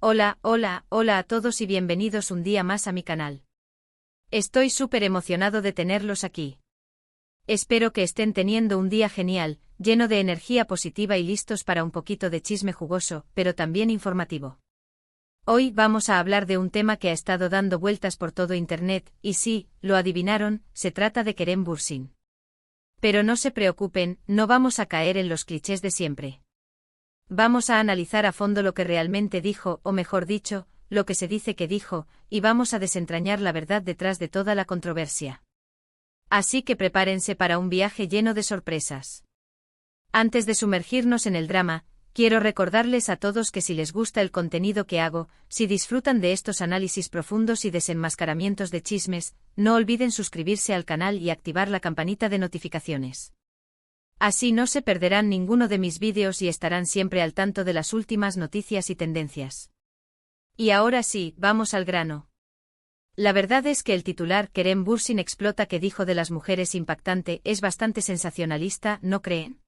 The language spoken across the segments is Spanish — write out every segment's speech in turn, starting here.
Hola a todos y bienvenidos un día más a mi canal. Estoy súper emocionado de tenerlos aquí. Espero que estén teniendo un día genial, lleno de energía positiva y listos para un poquito de chisme jugoso, pero también informativo. Hoy vamos a hablar de un tema que ha estado dando vueltas por todo Internet, y sí, lo adivinaron, se trata de Kerem Bürsin. Pero no se preocupen, no vamos a caer en los clichés de siempre. Vamos a analizar a fondo lo que realmente dijo, o mejor dicho, lo que se dice que dijo, y vamos a desentrañar la verdad detrás de toda la controversia. Así que prepárense para un viaje lleno de sorpresas. Antes de sumergirnos en el drama, quiero recordarles a todos que si les gusta el contenido que hago, si disfrutan de estos análisis profundos y desenmascaramientos de chismes, no olviden suscribirse al canal y activar la campanita de notificaciones. Así no se perderán ninguno de mis vídeos y estarán siempre al tanto de las últimas noticias y tendencias. Y ahora sí, vamos al grano. La verdad es que el titular Kerem Bürsin explota que dijo de las mujeres impactante es bastante sensacionalista, ¿no creen?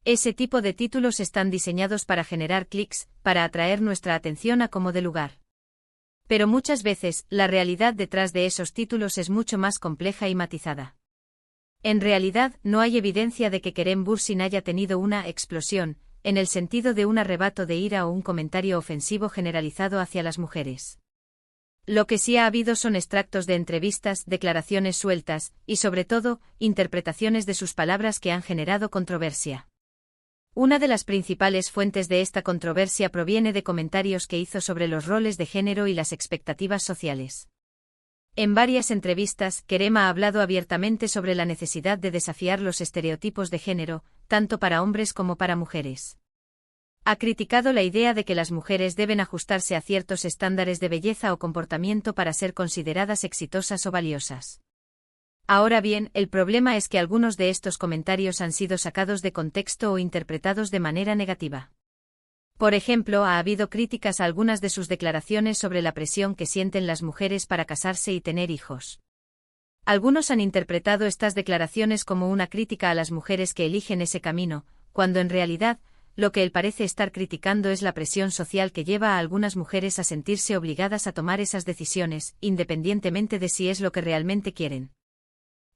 Ese tipo de títulos están diseñados para generar clics, para atraer nuestra atención a como de lugar. Pero muchas veces, la realidad detrás de esos títulos es mucho más compleja y matizada. En realidad, no hay evidencia de que Kerem Bürsin haya tenido una explosión, en el sentido de un arrebato de ira o un comentario ofensivo generalizado hacia las mujeres. Lo que sí ha habido son extractos de entrevistas, declaraciones sueltas, y sobre todo, interpretaciones de sus palabras que han generado controversia. Una de las principales fuentes de esta controversia proviene de comentarios que hizo sobre los roles de género y las expectativas sociales. En varias entrevistas, Kerem ha hablado abiertamente sobre la necesidad de desafiar los estereotipos de género, tanto para hombres como para mujeres. Ha criticado la idea de que las mujeres deben ajustarse a ciertos estándares de belleza o comportamiento para ser consideradas exitosas o valiosas. Ahora bien, el problema es que algunos de estos comentarios han sido sacados de contexto o interpretados de manera negativa. Por ejemplo, ha habido críticas a algunas de sus declaraciones sobre la presión que sienten las mujeres para casarse y tener hijos. Algunos han interpretado estas declaraciones como una crítica a las mujeres que eligen ese camino, cuando en realidad, lo que él parece estar criticando es la presión social que lleva a algunas mujeres a sentirse obligadas a tomar esas decisiones, independientemente de si es lo que realmente quieren.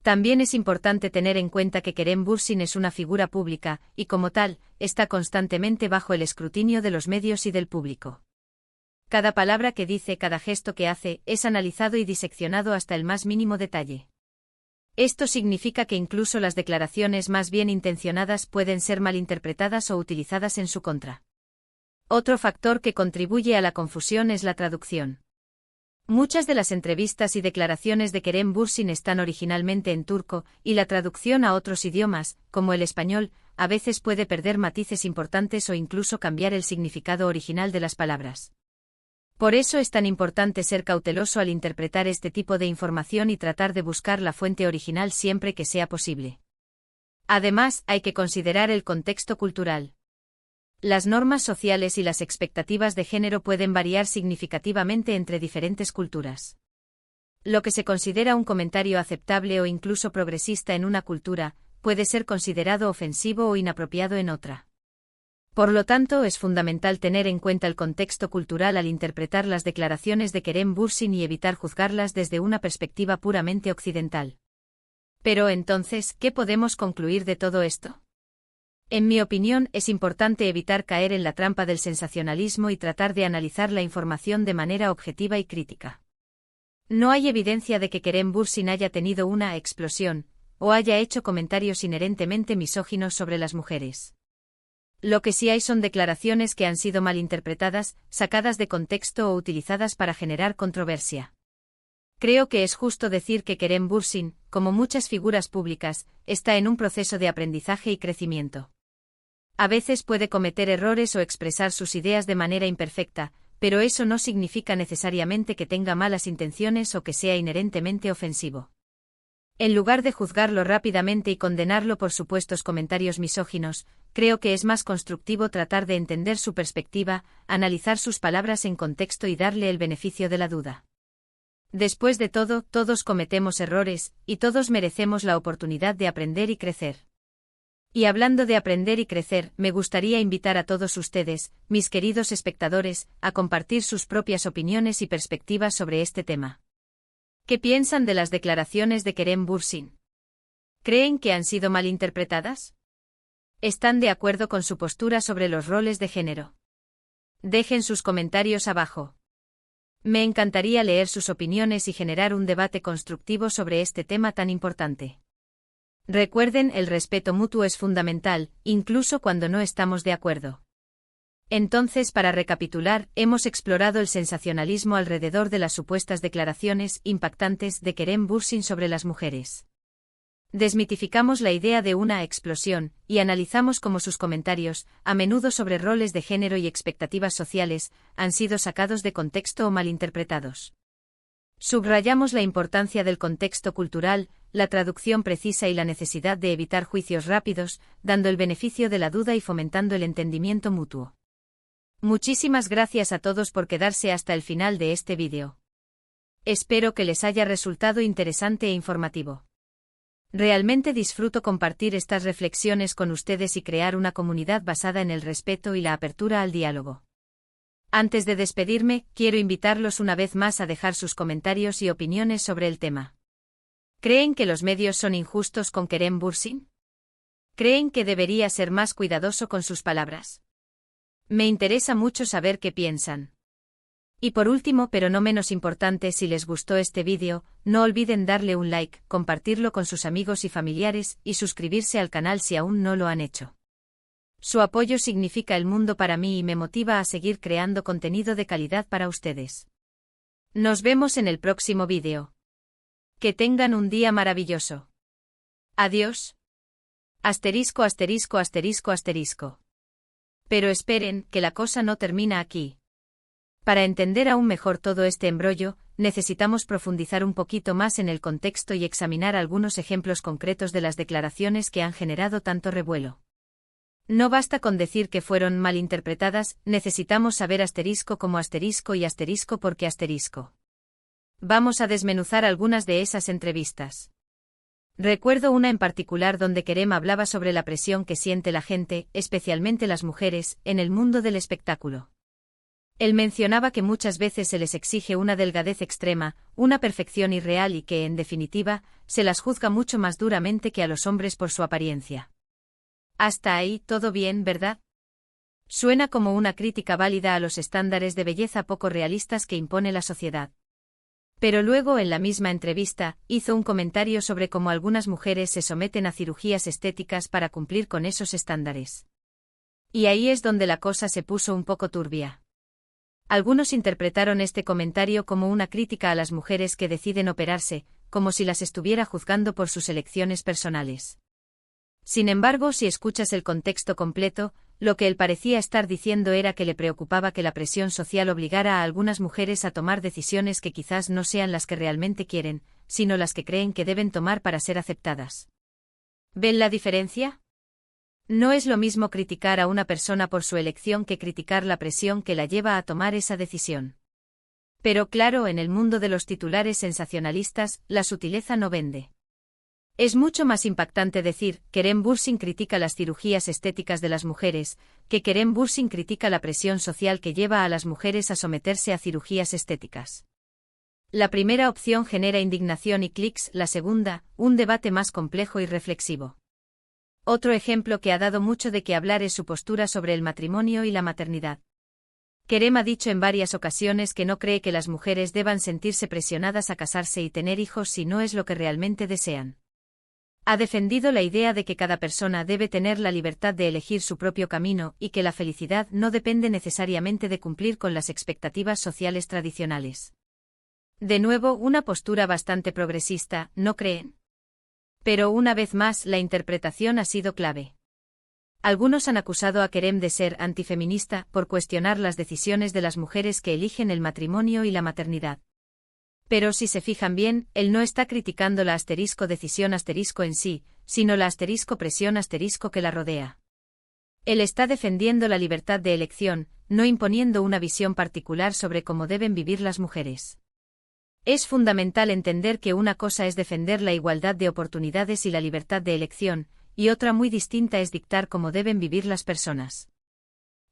También es importante tener en cuenta que Kerem Bürsin es una figura pública, y como tal, está constantemente bajo el escrutinio de los medios y del público. Cada palabra que dice, cada gesto que hace, es analizado y diseccionado hasta el más mínimo detalle. Esto significa que incluso las declaraciones más bien intencionadas pueden ser malinterpretadas o utilizadas en su contra. Otro factor que contribuye a la confusión es la traducción. Muchas de las entrevistas y declaraciones de Kerem Bürsin están originalmente en turco, y la traducción a otros idiomas, como el español, a veces puede perder matices importantes o incluso cambiar el significado original de las palabras. Por eso es tan importante ser cauteloso al interpretar este tipo de información y tratar de buscar la fuente original siempre que sea posible. Además, hay que considerar el contexto cultural. Las normas sociales y las expectativas de género pueden variar significativamente entre diferentes culturas. Lo que se considera un comentario aceptable o incluso progresista en una cultura, puede ser considerado ofensivo o inapropiado en otra. Por lo tanto, es fundamental tener en cuenta el contexto cultural al interpretar las declaraciones de Kerem Bürsin y evitar juzgarlas desde una perspectiva puramente occidental. Pero entonces, ¿qué podemos concluir de todo esto? En mi opinión, es importante evitar caer en la trampa del sensacionalismo y tratar de analizar la información de manera objetiva y crítica. No hay evidencia de que Kerem Bürsin haya tenido una explosión, o haya hecho comentarios inherentemente misóginos sobre las mujeres. Lo que sí hay son declaraciones que han sido malinterpretadas, sacadas de contexto o utilizadas para generar controversia. Creo que es justo decir que Kerem Bürsin, como muchas figuras públicas, está en un proceso de aprendizaje y crecimiento. A veces puede cometer errores o expresar sus ideas de manera imperfecta, pero eso no significa necesariamente que tenga malas intenciones o que sea inherentemente ofensivo. En lugar de juzgarlo rápidamente y condenarlo por supuestos comentarios misóginos, creo que es más constructivo tratar de entender su perspectiva, analizar sus palabras en contexto y darle el beneficio de la duda. Después de todo, todos cometemos errores, y todos merecemos la oportunidad de aprender y crecer. Y hablando de aprender y crecer, me gustaría invitar a todos ustedes, mis queridos espectadores, a compartir sus propias opiniones y perspectivas sobre este tema. ¿Qué piensan de las declaraciones de Kerem Bürsin? ¿Creen que han sido malinterpretadas? ¿Están de acuerdo con su postura sobre los roles de género? Dejen sus comentarios abajo. Me encantaría leer sus opiniones y generar un debate constructivo sobre este tema tan importante. Recuerden, el respeto mutuo es fundamental, incluso cuando no estamos de acuerdo. Entonces, para recapitular, hemos explorado el sensacionalismo alrededor de las supuestas declaraciones impactantes de Kerem Bürsin sobre las mujeres. Desmitificamos la idea de una explosión, y analizamos cómo sus comentarios, a menudo sobre roles de género y expectativas sociales, han sido sacados de contexto o malinterpretados. Subrayamos la importancia del contexto cultural, la traducción precisa y la necesidad de evitar juicios rápidos, dando el beneficio de la duda y fomentando el entendimiento mutuo. Muchísimas gracias a todos por quedarse hasta el final de este vídeo. Espero que les haya resultado interesante e informativo. Realmente disfruto compartir estas reflexiones con ustedes y crear una comunidad basada en el respeto y la apertura al diálogo. Antes de despedirme, quiero invitarlos una vez más a dejar sus comentarios y opiniones sobre el tema. ¿Creen que los medios son injustos con Kerem Bürsin? ¿Creen que debería ser más cuidadoso con sus palabras? Me interesa mucho saber qué piensan. Y por último, pero no menos importante, si les gustó este vídeo, no olviden darle un like, compartirlo con sus amigos y familiares, y suscribirse al canal si aún no lo han hecho. Su apoyo significa el mundo para mí y me motiva a seguir creando contenido de calidad para ustedes. Nos vemos en el próximo vídeo. Que tengan un día maravilloso. Adiós. Asterisco, asterisco, asterisco, asterisco. Pero esperen, que la cosa no termina aquí. Para entender aún mejor todo este embrollo, necesitamos profundizar un poquito más en el contexto y examinar algunos ejemplos concretos de las declaraciones que han generado tanto revuelo. No basta con decir que fueron malinterpretadas, necesitamos saber asterisco como asterisco y asterisco porque asterisco. Vamos a desmenuzar algunas de esas entrevistas. Recuerdo una en particular donde Kerem hablaba sobre la presión que siente la gente, especialmente las mujeres, en el mundo del espectáculo. Él mencionaba que muchas veces se les exige una delgadez extrema, una perfección irreal y que, en definitiva, se las juzga mucho más duramente que a los hombres por su apariencia. Hasta ahí, todo bien, ¿verdad? Suena como una crítica válida a los estándares de belleza poco realistas que impone la sociedad. Pero luego, en la misma entrevista, hizo un comentario sobre cómo algunas mujeres se someten a cirugías estéticas para cumplir con esos estándares. Y ahí es donde la cosa se puso un poco turbia. Algunos interpretaron este comentario como una crítica a las mujeres que deciden operarse, como si las estuviera juzgando por sus elecciones personales. Sin embargo, si escuchas el contexto completo, lo que él parecía estar diciendo era que le preocupaba que la presión social obligara a algunas mujeres a tomar decisiones que quizás no sean las que realmente quieren, sino las que creen que deben tomar para ser aceptadas. ¿Ven la diferencia? No es lo mismo criticar a una persona por su elección que criticar la presión que la lleva a tomar esa decisión. Pero claro, en el mundo de los titulares sensacionalistas, la sutileza no vende. Es mucho más impactante decir, Kerem Bürsin critica las cirugías estéticas de las mujeres, que Kerem Bürsin critica la presión social que lleva a las mujeres a someterse a cirugías estéticas. La primera opción genera indignación y clics, la segunda, un debate más complejo y reflexivo. Otro ejemplo que ha dado mucho de qué hablar es su postura sobre el matrimonio y la maternidad. Kerem ha dicho en varias ocasiones que no cree que las mujeres deban sentirse presionadas a casarse y tener hijos si no es lo que realmente desean. Ha defendido la idea de que cada persona debe tener la libertad de elegir su propio camino y que la felicidad no depende necesariamente de cumplir con las expectativas sociales tradicionales. De nuevo, una postura bastante progresista, ¿no creen? Pero una vez más, la interpretación ha sido clave. Algunos han acusado a Kerem de ser antifeminista por cuestionar las decisiones de las mujeres que eligen el matrimonio y la maternidad. Pero si se fijan bien, él no está criticando la decisión en sí, sino la presión que la rodea. Él está defendiendo la libertad de elección, no imponiendo una visión particular sobre cómo deben vivir las mujeres. Es fundamental entender que una cosa es defender la igualdad de oportunidades y la libertad de elección, y otra muy distinta es dictar cómo deben vivir las personas.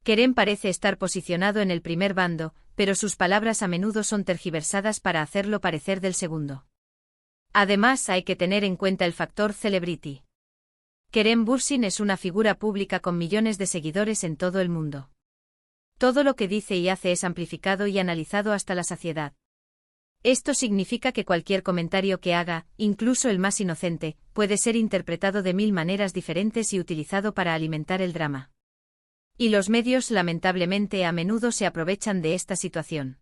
Kerem parece estar posicionado en el primer bando, pero sus palabras a menudo son tergiversadas para hacerlo parecer del segundo. Además, hay que tener en cuenta el factor celebrity. Kerem Bürsin es una figura pública con millones de seguidores en todo el mundo. Todo lo que dice y hace es amplificado y analizado hasta la saciedad. Esto significa que cualquier comentario que haga, incluso el más inocente, puede ser interpretado de 1000 maneras diferentes y utilizado para alimentar el drama. Y los medios, lamentablemente, a menudo se aprovechan de esta situación.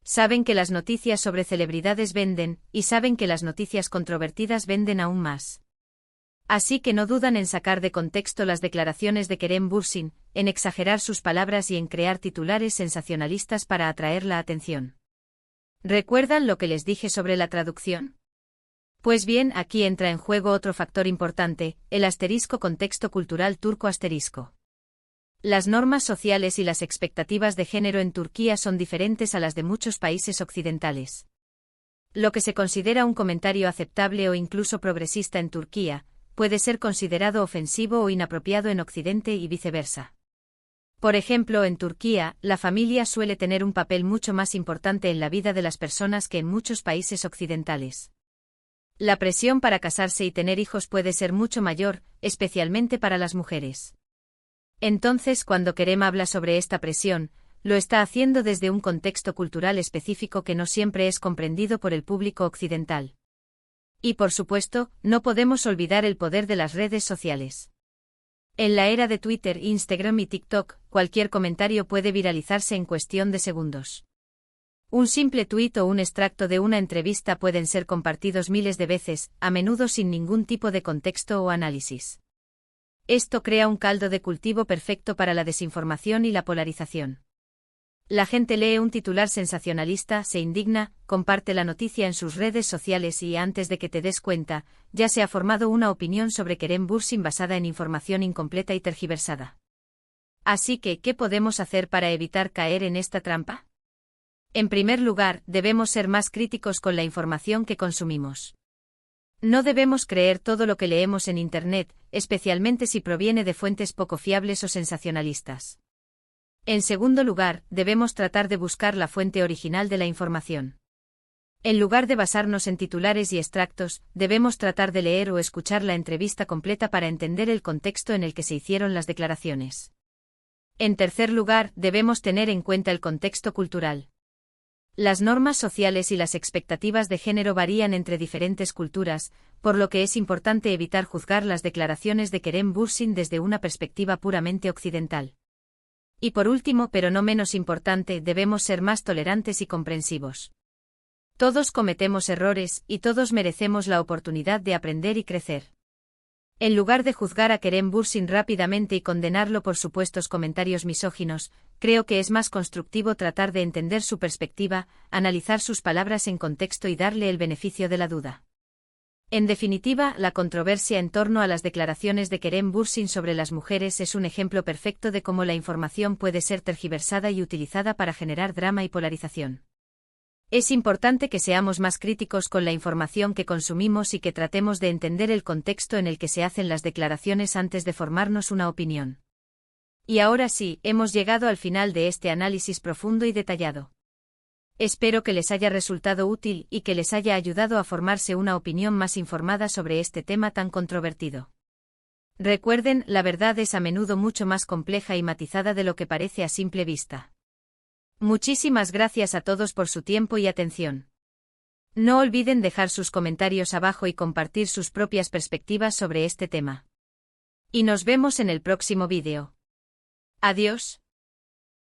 Saben que las noticias sobre celebridades venden, y saben que las noticias controvertidas venden aún más. Así que no dudan en sacar de contexto las declaraciones de Kerem Bürsin, en exagerar sus palabras y en crear titulares sensacionalistas para atraer la atención. ¿Recuerdan lo que les dije sobre la traducción? Pues bien, aquí entra en juego otro factor importante, el asterisco contexto cultural turco asterisco. Las normas sociales y las expectativas de género en Turquía son diferentes a las de muchos países occidentales. Lo que se considera un comentario aceptable o incluso progresista en Turquía, puede ser considerado ofensivo o inapropiado en Occidente y viceversa. Por ejemplo, en Turquía, la familia suele tener un papel mucho más importante en la vida de las personas que en muchos países occidentales. La presión para casarse y tener hijos puede ser mucho mayor, especialmente para las mujeres. Entonces, cuando Kerem habla sobre esta presión, lo está haciendo desde un contexto cultural específico que no siempre es comprendido por el público occidental. Y por supuesto, no podemos olvidar el poder de las redes sociales. En la era de Twitter, Instagram y TikTok, cualquier comentario puede viralizarse en cuestión de segundos. Un simple tuit o un extracto de una entrevista pueden ser compartidos miles de veces, a menudo sin ningún tipo de contexto o análisis. Esto crea un caldo de cultivo perfecto para la desinformación y la polarización. La gente lee un titular sensacionalista, se indigna, comparte la noticia en sus redes sociales y, antes de que te des cuenta, ya se ha formado una opinión sobre Kerem Bürsin basada en información incompleta y tergiversada. Así que, ¿qué podemos hacer para evitar caer en esta trampa? En primer lugar, debemos ser más críticos con la información que consumimos. No debemos creer todo lo que leemos en Internet, especialmente si proviene de fuentes poco fiables o sensacionalistas. En segundo lugar, debemos tratar de buscar la fuente original de la información. En lugar de basarnos en titulares y extractos, debemos tratar de leer o escuchar la entrevista completa para entender el contexto en el que se hicieron las declaraciones. En tercer lugar, debemos tener en cuenta el contexto cultural. Las normas sociales y las expectativas de género varían entre diferentes culturas, por lo que es importante evitar juzgar las declaraciones de Kerem Bürsin desde una perspectiva puramente occidental. Y por último, pero no menos importante, debemos ser más tolerantes y comprensivos. Todos cometemos errores, y todos merecemos la oportunidad de aprender y crecer. En lugar de juzgar a Kerem Bürsin rápidamente y condenarlo por supuestos comentarios misóginos, creo que es más constructivo tratar de entender su perspectiva, analizar sus palabras en contexto y darle el beneficio de la duda. En definitiva, la controversia en torno a las declaraciones de Kerem Bürsin sobre las mujeres es un ejemplo perfecto de cómo la información puede ser tergiversada y utilizada para generar drama y polarización. Es importante que seamos más críticos con la información que consumimos y que tratemos de entender el contexto en el que se hacen las declaraciones antes de formarnos una opinión. Y ahora sí, hemos llegado al final de este análisis profundo y detallado. Espero que les haya resultado útil y que les haya ayudado a formarse una opinión más informada sobre este tema tan controvertido. Recuerden, la verdad es a menudo mucho más compleja y matizada de lo que parece a simple vista. Muchísimas gracias a todos por su tiempo y atención. No olviden dejar sus comentarios abajo y compartir sus propias perspectivas sobre este tema. Y nos vemos en el próximo vídeo. Adiós.